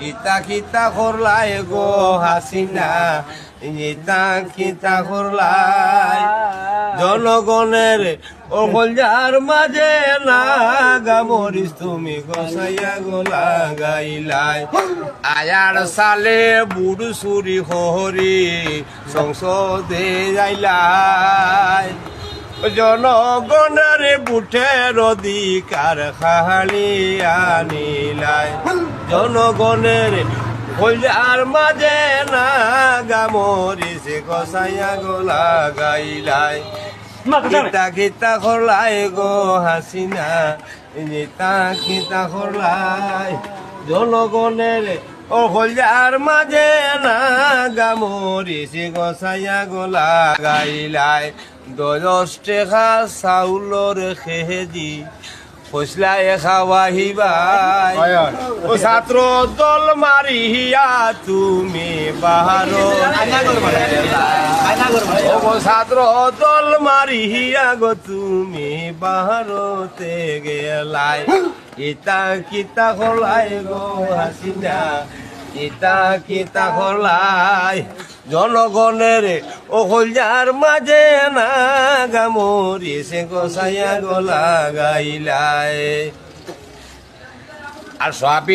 কিতা কিতা করলাই গো হাসিনা ইতা কিতা করলাই জনগণের অকলজার মাঝে না গামরিস তুমি গসাইয়া গোলা গাইলাই আয়ার সালে বুড়ু সুরি হরি সংসদে যাইলাই জনগণের বুটের অধিকার খালি আনিলাই জনগণের কলজার মাঝে না গামরিস গসাইয়া গোলা গাইলাই কিতা কিতা করলাই গো হাসিনা কিতা কিতা করলাই জনগণের অকলজার মাঝে না গামরিস গসাইয়া গোলা গাইলাই 10 টাকা চাউলর খেজি ফসলায় খাওয়াহিবাই ও ছাত্র দল মারিয়া তুমি বাহারো ছাত্র দল মারিয়া গো তুমি বাহারতে গেলাই ইতা কিতা হলাই গো হাসিনা ইতা কিতা হলাই জনগণের অকলজার মাঝে না গামরিস গোসাইয়া গোলা গাইলাই আর সবই